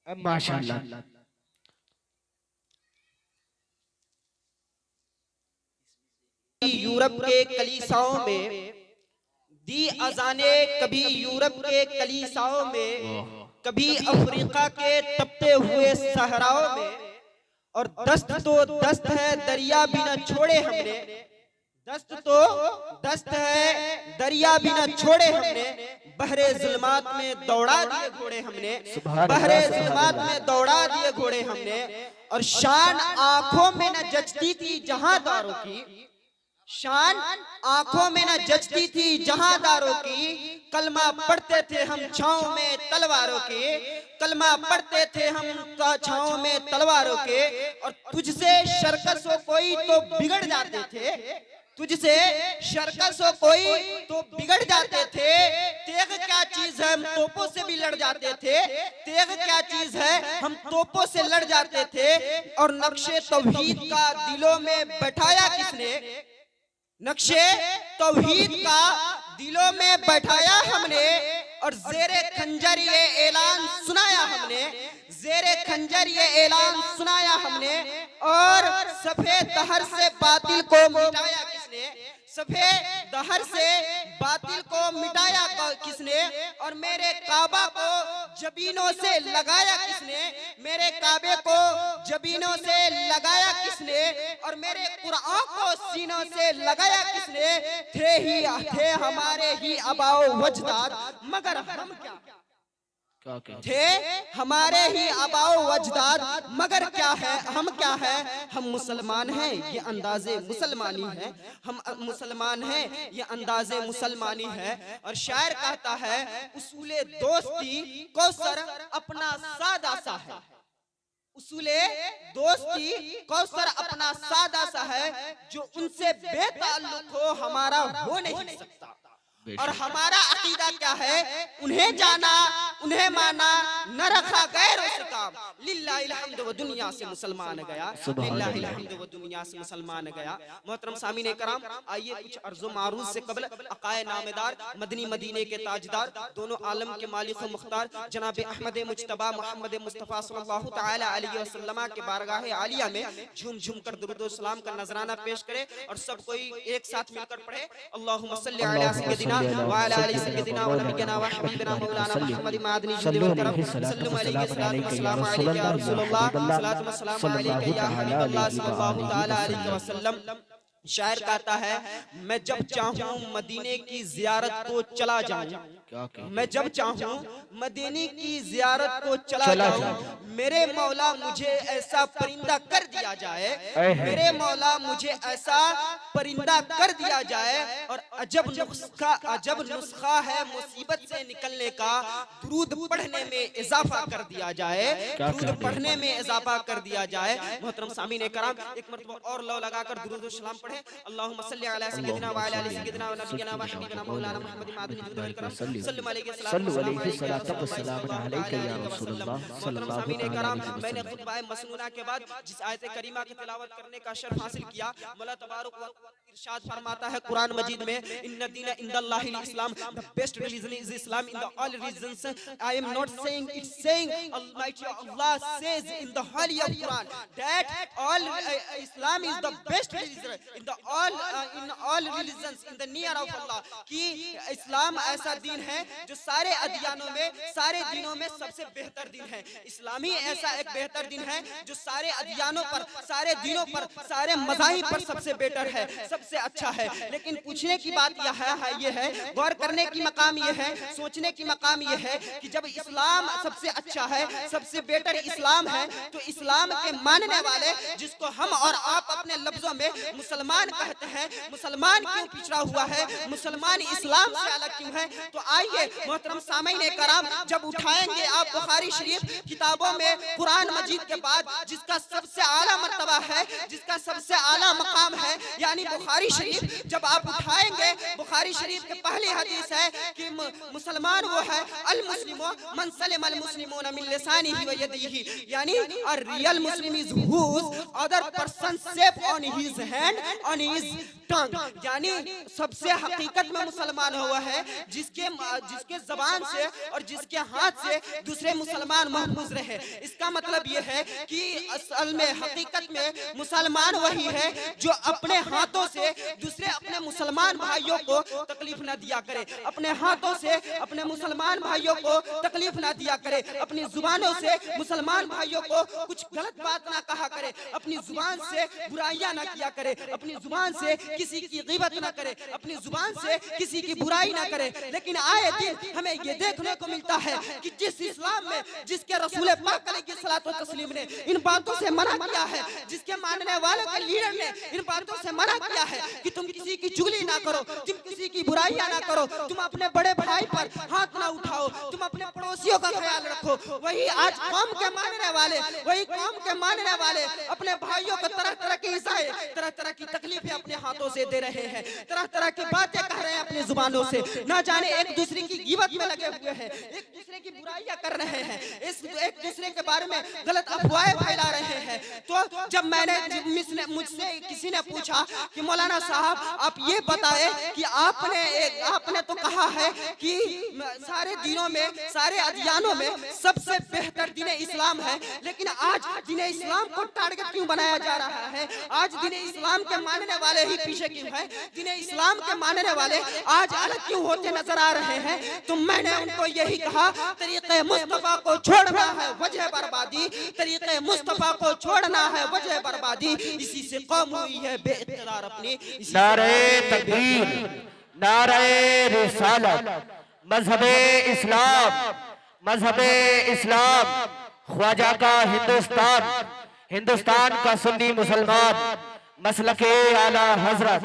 माशाअल्लाह। यूरोप के कलीसियाओं में दी अजाने, कभी यूरोप के कलीसियाओं में, कभी अफ्रीका के तपते हुए सहराओं में। और दस्त तो दस्त है, दरिया भी न छोड़े हमने। दस्त तो दस्त है, दरिया भी न छोड़े हमने। बहरे जुल्मात में दौड़ा दिए घोड़े हमने, बहरे जुल्मात में दौड़ा दिए घोड़े हमने। और शान आंखों में न जचती थी जहांदारों की, शान आंखों में न जचती थी जहांदारों की। कलमा पढ़ते थे हम छांव में तलवारों के, कलमा पढ़ते थे हम छांव में तलवारों के। और तुझसे शर्कस हो कोई तो बिगड़ जाते थे, तुझसे शर्कस हो कोई तो बिगड़ जाते थे। तेग क्या चीज है, हम तोपों से भी लड़ जाते थे। तेग क्या चीज है, हम तोपों से लड़ जाते थे। और नक्शे तौहीद का दिलों में बैठाया किसने, नक्शे तौहीद का दिलों में बैठाया हमने। और जेरे खंजर ये ऐलान सुनाया हमने, जेरे खंजर ये ऐलान सुनाया हमने। और सफेद दहर से बातिल को मिटाया किसने, सफेद दहर से बातिल को मिटाया किसने। और मेरे काबा को जबीनों से लगाया किसने, मेरे काबे को जबीनों से लगाया किसने। और मेरे कुरान को सीनों से लगाया किसने। थे हमारे ही अबाओ वजदाद, मगर हम क्या थे हमारे ही अबाओ वजदाद, मगर क्या है हम क्या है। हम मुसलमान हैं ये अंदाजे मुसलमानी है, हम मुसलमान हैं ये अंदाजे मुसलमानी है। और शायर कहता है उसूले दोस्ती कौसर अपना सादा सा है, उसूले दोस्ती कौसर अपना सादा सा है। जो उनसे बेताल्लुक हो हमारा हो नहीं सकता। और हमारा अकीदा क्या है, उन्हें जाना उन्हें माना, न रखा गैरों से काम। लिल्लाहिल हम्द व दुनिया से मुसलमान गया, लिल्लाहिल हम्द व दुनिया से मुसलमान गया। मोहतरम सामीन कराम, आइए कुछ अर्ज़ो मारूज़ से कबल अकाए नामेदार मदनी मदीने के ताजदार, दोनों आलम के मालिक व मुख्तार जनाब अहमद मुज्तबा मोहम्मद मुस्तफ़ा सल्लल्लाहु तआला अलैहि वसल्लम के बारगाह आलिया में झूम झूम कर दुरूद व सलाम का नजराना पेश करे। और सब कोई एक साथ मिलकर पढ़े अल्लाहुम्मा सल्लि अला सय्यदिना व अला आलि सय्यदिना व नबियना व हबीबना मौलाना मुहम्मद मादनी जुदे व करम सल्लल्लाहु अलैहि वसल्लम अलैहि या रसूलल्लाह सल्लल्लाहु अलैहि या हबीबल्लाह सल्लल्लाहु तआला अलैहि वसल्लम। शायर कहता है मैं जब चाहूं मदीने की जियारत को चला जाऊं, मैं जब चाहूं मदीने की जियारत को चला जाऊं। मेरे मौला मुझे ऐसा परिंदा कर दिया जाए, मेरे मौला मुझे ऐसा परिंदा कर दिया जाए। और अजब नुस्खा है मुसीबत से निकलने का, दुरूद पढ़ने में इजाफा कर दिया जाए, दुरूद पढ़ने में इजाफा कर दिया जाए। मोहतरम सामीन कराम, एक मरतबा और लौ लगाकर दुरूद व सलाम पढ़े अल्लाहुम्मा सल्लि अला सय्यदिना व अला आलि सय्यदिना व नबियना व हबीबना मौलाना मुहम्मद मादनी जुदे व करम सल्लल्लाहु अलैहि वसल्लम। मैंने खुतबा मसनूना के बाद जिस आयत करीमा की तिलावत करने का शर्फ हासिल किया, मौला तबारक व इरशाद फरमाता है कुरान मजीद में इन्ना दीना इंदल्लाहिल इस्लाम, the best religion is Islam in the all religions. I am not saying, it's saying Almighty Allah says in the holy of Quran that all Islam is the best religion in the all religions in the near of Allah। कि इस्लाम ऐसा दीन है जो सारे अदियानों में, सारे दीनों में सबसे बेहतर दीन है। इस्लामी ऐसा एक बेहतर दीन है जो सारे अदियानों पर, सारे दीनों पर, सारे मज़ाहिब पर सबसे बेहतर है, सबसे अच्छा है। लेकिन पूछने की बात यह है, ये है गौर करने की मकाम ये है, सोचने की मकाम ये है कि जब इस्लाम सबसे अच्छा है, सबसे बेहतर इस्लाम है, तो इस्लाम के मानने वाले जिसको हम और आप अपने लफ्जों में मुसलमान कहते हैं, मुसलमान क्यों पिछड़ा हुआ है, मुसलमान इस्लाम से अलग क्यों है। तो आइए मोहतरम सामीन कराम, जब उठाएंगे आप बुखारी शरीफ किताबों में कुरान मजीद के बाद जिसका सबसे आला मर्तबा है, जिसका सबसे आला मकाम है, यानी बुखारी शरीफ जब आप उठाएंगे, बुखारी शरीफ के पहली हदीस है कि मुसलमान वो है अल मुस्लिमो मन सलिमल मुस्लिमून मिन लिसानिही व यदिही, यानी a real Muslim is whose other person safe on his hand on his tongue, यानी सबसे हकीकत में मुसलमान हुआ है जिसके जबान से और जिसके हाथ से दूसरे मुसलमान महफूज रहे। इसका मतलब यह है कि असल में हकीकत में मुसलमान वही है जो अपने हाथों से दूसरे अपने मुसलमान भाइयों को तकलीफ ना दिया करे, अपने हाथों से अपने मुसलमान भाइयों को तकलीफ ना दिया करे, अपनी जुबानों से मुसलमान भाइयों को कुछ गलत बात ना कहा करे, अपनी जुबान से बुराइयां ना किया करे, अपनी जुबान से किसी की ग़ीबत ना करे, अपनी जुबान से किसी की बुराई ना करे। लेकिन आए दिन हमें ये देखने को मिलता है कि जिस इस्लाम में जिसके रसूल पाक अलैहिस्सलातु तस्लीम ने इन बातों से मना किया है, जिसके मानने वालों के लीडर ने इन बातों से मना किया है कि तुम किसी की चुगली ना करो, तुम किसी की बुराइयां ना करो, तुम अपने बड़े भाई पर हाथ ना उठाओ, तुम अपने पड़ोसियों का ख्याल रखो, वही आज कौम के मानने वाले, वही कौम के मानने वाले अपने भाइयों को तरह तरह के इज़ाए, तरह तरह की तकलीफें अपने हाथों से दे रहे हैं, तरह तरह की बातें कह रहे हैं अपनी जुबानों से, ना जाने एक दूसरे की ग़ीबत में लगे हुए हैं, एक दूसरे की बुराइयां कर रहे हैं, एक दूसरे के बारे में गलत अफवाहें फैला रहे हैं। तो जब मुझसे किसी ने पूछा कि मौलाना साहब आप ये बताएं कि आपने तो कहा है कि सारे दिनों में, सारे अदियानों में सबसे बेहतर दीन इस्लाम है, लेकिन आज दीन इस्लाम को टारगेट क्यों बनाया जा रहा है? आज दीन इस्लाम के मानने वाले ही पीछे क्यों हैं? दीन इस्लाम के मानने वाले आज अलग क्यों होते नजर आ रहे हैं? तो मैंने उनको यही कहा, तरीक़े मुस्तफा को छोड़ना है वजह बर्बादी, तरीक़े मुस्तफा को छोड़ना है वजह बर्बादी, इसी से कौम हुई है बेइक़्तिदार अपनी। नारे तकबीर, नारे रिसालत, मजहबे इस्लाम, मजहबे इस्लाम, ख्वाजा का हिंदुस्तान, हिंदुस्तान का सुन्नी मुसलमान, मसलके आला हजरत,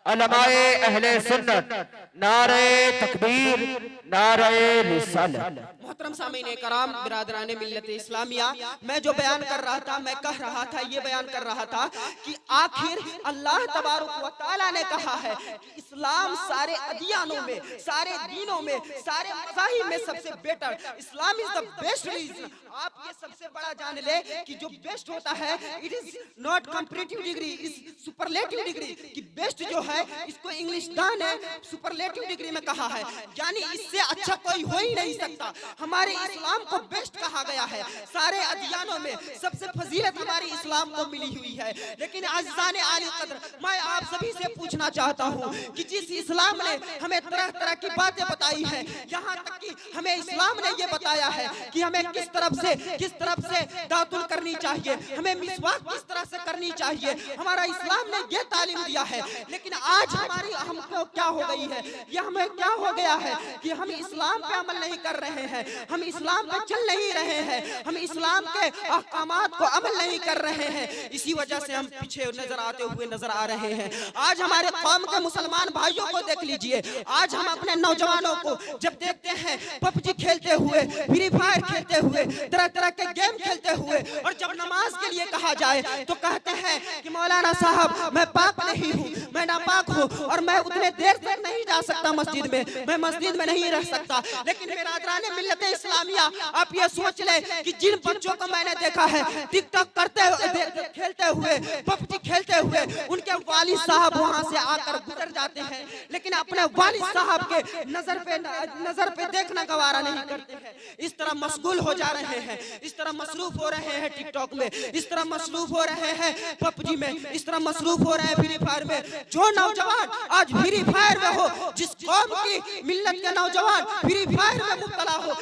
उलमाए अहले सुन्नत, नारे तकबीर, नारे रिसालत। मोहतरम सामीन कराम, बिरादरान मिल्लत इस्लामिया, मैं जो बयान कर रहा था, मैं कह रहा था, ये बयान कर रहा था कि आखिर अल्लाह तबारक व तआला ने कहा है कि इस्लाम सारे अदियानों में, सारे दीनों में, सारे मज़ाहिब में सबसे better, Islam is the best religion. आप ये सबसे बड़ा जान ले कि जो बेस्ट होता है it is not comparative degree, is superlative degree, कि बेस्ट जो है इसको इंग्लिश दान है सुपरलेटिव डिग्री में कहा है, यानी इससे अच्छा कोई हो ही नहीं सकता। हमारे इस्लाम को बेस्ट कहा गया है, सारे अदियानों में सबसे फजीलत हमारी इस्लाम को मिली हुई है। लेकिन अज़ीज़ान आली कद्र, मैं आप सभी से पूछना चाहता हूँ कि जिस इस्लाम ने हमें तरह तरह की बातें बताई है, यहाँ तक कि हमें इस्लाम ने ये बताया है कि हमें किस तरफ से दातुल करनी चाहिए, हमें मिसवाक किस तरह से करनी चाहिए, हमारा इस्लाम ने ये तालीम दिया है। लेकिन आज हमको क्या हो गई है, ये हमें क्या हो गया है कि हम इस्लाम पे अमल नहीं कर रहे हैं, हम इस्लाम पे चल नहीं रहे हैं, हम इस्लाम के अहकामात को अमल नहीं कर रहे हैं। इसी वजह से हम पीछे नजर आते हुए नजर आ रहे हैं। आज हमारे कौम के मुसलमान भाइयों को देख लीजिए, आज हम अपने नौजवानों को जब देखते हैं पबजी खेलते हुए, फ्री फायर खेलते हुए, तरह तरह के गेम खेलते हुए, और जब नमाज के लिए कहा जाए तो कहते हैं कि मौलाना साहब मैं पाक नहीं हूँ, मैं नापाक हूँ, और मैं उतने देर तक नहीं जा सकता मस्जिद में, मैं मस्जिद में नहीं रह सकता। लेकिन बिरादरान मिल्लत इस्लामिया, आप ये सोच ले कि जिन बच्चों को मैंने देखा है टिकटॉक करते हुए, खेलते हुए, पबजी खेलते हुए, उनके वालिद साहब वहां से आकर गुजर जाते हैं, लेकिन अपने वालिद साहब के नजर पे देखना गवारा नहीं करते हैं। इस तरह मशगूल हो जा रहे हैं, इस तरह मसरूफ हो रहे हैं टिकटॉक में, इस तरह मसरूफ हो रहे हैं पबजी में, इस तरह मसरूफ हो रहे हैं फ्री फायर में। जो नौजवान आज फ्री फायर में हो, जिस कौम की मिल्लत के नौजवान फ्री फायर में मुब्तला हो,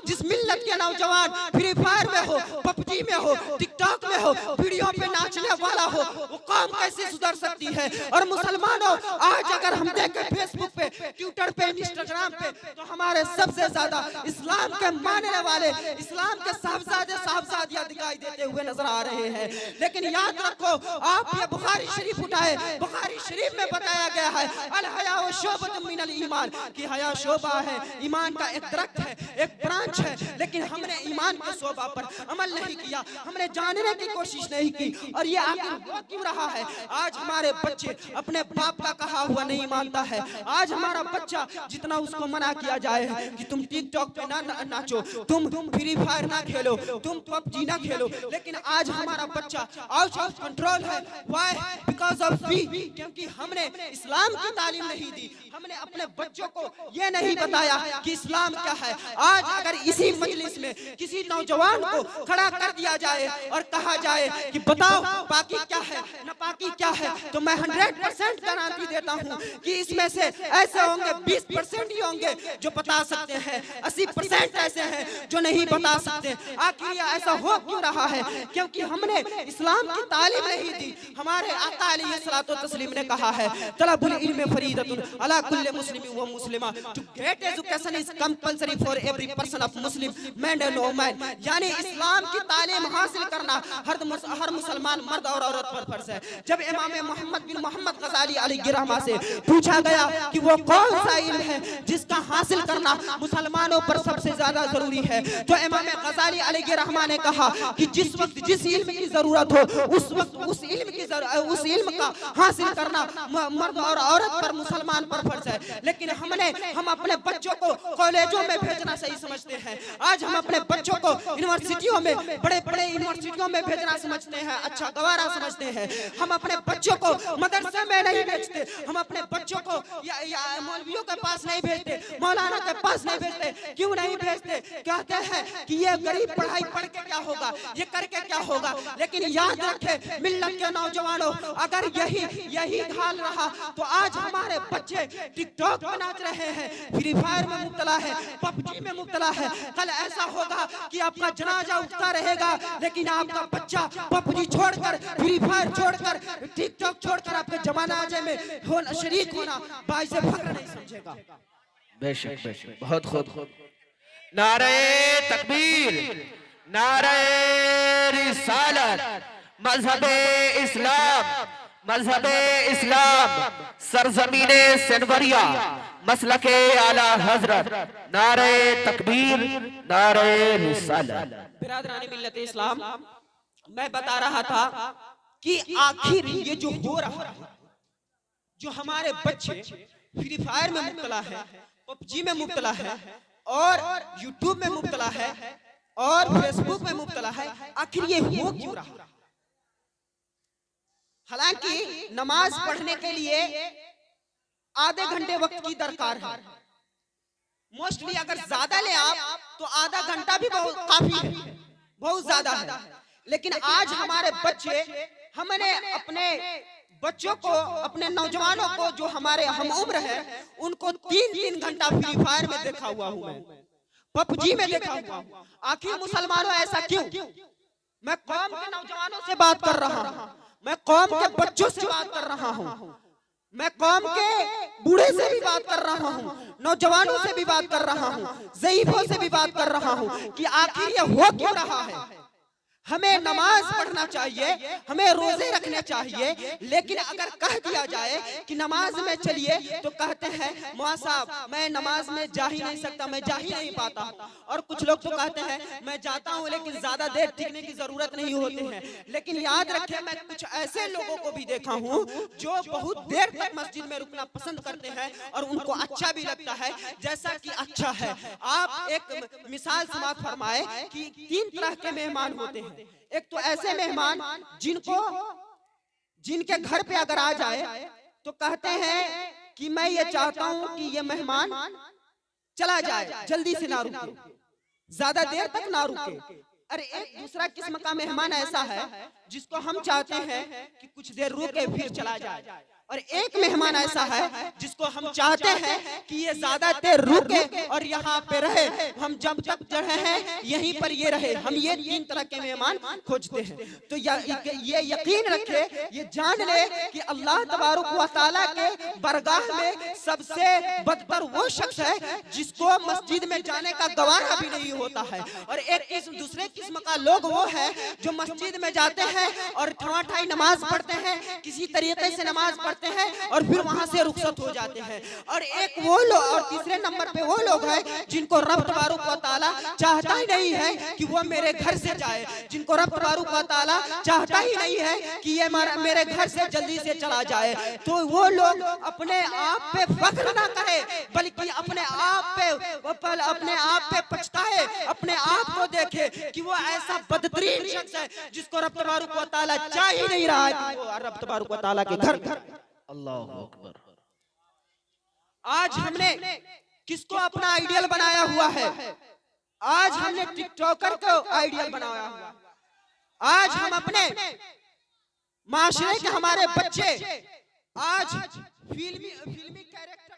जिस मिल्लत के नौजवान फ्री फायर में हो, पबजी में हो, टिकटॉक में हो, वीडियो पे नाचने वाला हो, वो कौम कैसे सुधर सकती है? और मुसलमानों, आज अगर हम देखें फेसबुक पे, ट्विटर पे, इंस्टाग्राम पे, तो हमारे सबसे ज्यादा इस्लाम के मानने वाले, इस्लाम के साहबजादियां दिखाई देते हुए नजर आ रहे हैं। लेकिन याद रखो, आप ये बुखारी शरीफ उठाए, बुखारी शरीफ में बताया गया है अल हया व शोबतुम मिनल ईमान, कि हया शोबा है, ईमान का एक दरख्त है, एक ब्रांच है, लेकिन हमने ईमान के शोभा पर अमल नहीं किया, हमने जानने की कोशिश नहीं की। और ये आखिर हो क्यों रहा है? आज हमारे बच्चे अपने बाप का कहा हुआ नहीं मानता है। आज हमारा बच्चा जितना उसको मना किया जाए कि तुम टिकटॉक पे ना नाचो, तुम फ्री फायर ना खेलो, तुम पबजी ना खेलो, लेकिन आज हमारा बच्चा आउट ऑफ कंट्रोल है। व्हाई? बिकॉज ऑफ वी, क्योंकि हमने इस्लाम की तालीम नहीं दी, हमने अपने बच्चों को ये नहीं बताया कि इस्लाम क्या है। आज अगर इसी मजलिस में किसी नौजवान को खड़ा कर दिया जाए और कहा जाए कि बताओ पाकी क्या है, नापाकी क्या है, तो मैं 100% गारंटी देता हूँ कि इसमें से ऐसे होंगे 20% ही होंगे जो बता सकते हैं, 80% ऐसे हैं जो नहीं बता सकते। आखिर ये ऐसा हो क्यों रहा है? क्योंकि हमने इस्लाम की तालीम नहीं दी। हमारे आका अलैहिस्सलातु तस्लीम ने कहा है, तलबुल इल्म फरीदतुन अला कुल्li मुस्लिम व मुस्लिमा, to get education is compulsory for every person of Muslim man and woman. यानी इस्लाम की तालीम हासिल करना हर मुसलमान मर्द और औरत पर फर्ज है। जब इमाम मोहम्मद बिन मोहम्मद गजाली अलैहिर्रहमा से पूछा गया कि वो कौन सा इल्म है जिसका हासिल करना मुसलमानों पर सबसे ज्यादा जरूरी है, तो इमाम गजाली अलैहिर्रहमा ने कहा कि जिस वक्त जिस इल्म की जरूरत हो उस वक्त उस इल्म का हासिल करना मर्द और औरत पर मुसलमान पर फर्ज है। लेकिन हम अपने बच्चों को कॉलेजों में भेजना सही समझते हैं। आज हम अपने बच्चों को यूनिवर्सिटियों में, बड़े बड़े यूनिवर्सिटियों में भेजना समझते हैं, अच्छा गवारा समझते हैं। हम अपने बच्चों को मदरसे में नहीं भेजते, हम अपने बच्चों को मौलवियों के पास नहीं भेजते, मौलाना के पास नहीं भेजते। क्यों नहीं भेजते? कहते हैं कि ये गरीब पढ़ाई पढ़ के क्या होगा, ये करके क्या होगा। लेकिन याद रखे मिल्लत के नौजवानों, अगर यही हाल रहा तो आज हमारे बच्चे टिकटॉक में नाच रहे हैं, फ्री फायर में मुब्तला है, पबजी में मुब्तला है। कल ऐसा होगा कि आपका जनाजा उठता रहेगा, लेकिन आपका बच्चा पबजी छोड़कर, फ्री फायर छोड़कर, टिकटॉक छोड़कर आपके जमानाजे में शरीक होना बाइसे फख्र नहीं समझेगा। बेशक बेशक, बहुत खूब। नारे तकबीर, नारे रिसालत, मजहबे इस्लाम, सरजमीने सनवरिया, मसलके आला हजरत, नारे तकबीर, नारे रिसालत। बिरादरानी मिल्लत इस्लाम, मैं बता रहा था कि आखिर ये जो हो रहा है, जो हमारे बच्चे फ्री फायर में मुब्तला है, पबजी में मुब्तला है, और यूट्यूब में मुब्तला है, और फेसबुक में मुब्तला है, आखिर ये हो क्यों रहा? हालांकि नमाज पढ़ने के लिए आधे घंटे वक्त की दरकार है। मोस्टली अगर ज्यादा ले आप तो आधा घंटा भी बहुत काफी है, बहुत ज्यादा है। लेकिन आज हमारे बच्चे, हमने अपने बच्चों को, अपने नौजवानों को, जो हमारे हम उम्र है, उनको 3-3 घंटा फ्री फायर में देखा हुआ हूं, मैं पबजी में देखा हुआ हूं। आखिर मुसलमानों ऐसा क्यों? मैं कौम के नौजवानों से बात कर रहा हूं, मैं कौम के बच्चों से बात कर रहा हूं, मैं कौम के बूढ़े से भी बात कर रहा हूं, नौजवानों से भी बात कर रहा हूं, ज़ईफों से भी बात कर रहा हूं कि आखिर ये हो क्यों रहा है। हमें नमाज पढ़ना चाहिए, हमें रोजे रखने चाहिए, लेकिन अगर कह दिया जाए कि नमाज में चलिए तो कहते हैं मौला साहब मैं नमाज में जा ही नहीं सकता, मैं जा ही नहीं पाता। और कुछ लोग तो कहते हैं मैं जाता हूं लेकिन ज्यादा देर टिकने की जरूरत नहीं होती है। लेकिन याद रखें, मैं कुछ ऐसे लोगों को भी देखा हूं जो बहुत देर तक मस्जिद में रुकना पसंद करते हैं और उनको अच्छा भी लगता है, जैसा कि अच्छा है। आप एक मिसाल समाप्त फरमाए कि 3 तरह के मेहमान होते हैं। एक तो ऐसे मेहमान जिनके घर पे अगर आ जाए तो कहते हैं कि मैं ये चाहता हूं कि ये मेहमान चला जाए, जल्दी से ना रुके, ज्यादा देर तक ना रुके। अरे एक दूसरा किस्म का मेहमान ऐसा है जिसको हम चाहते हैं कि कुछ देर रुके फिर चला जाए। और एक मेहमान ऐसा है जिसको हम चाहते हैं कि ये ज्यादा देर रुके और यहाँ पे रहे, हम जब तक चढ़े हैं यहीं पर ये रहे। हम ये 3 तरह के मेहमान खोजते हैं। तो ये यकीन रखे, ये जान ले कि अल्लाह तबारक व तआला के बरगाह में सबसे बदतर वो शख्स है जिसको मस्जिद में जाने का गवारा भी नहीं होता है। और एक दूसरे किस्म का लोग वो है जो मस्जिद में जाते हैं और ठमाठाई नमाज पढ़ते हैं, किसी तरीके से नमाज पढ़ते करते हैं और फिर वहां से रुखसत हो जाते हैं। और एक वो लोग, और तीसरे नंबर पे वो लोग हैं जिनको रब तबारक व तआला चाहता ही नहीं है कि वो मेरे घर से जाए, जिनको रब तबारक व तआला चाहता ही नहीं है कि ये मेरे घर से जल्दी से चला जाए। तो वो लोग अपने आप पे फख्र ना करे, बल्कि अपने आप पे पछताए, अपने आप को देखे कि वो ऐसा बदतरीन शख्स है जिसको रब तबारक व तआला चाह ही नहीं रहा है कि वो रब तबारक व तआला के घर। अल्लाहु अकबर। आज हमने किसको अपना आइडियल बनाया हुआ है? आज हमने टिकटॉकर को आइडियल बनाया हुआ है। आज हम अपने माशरे के हमारे बच्चे आज फिल्मी कैरेक्टर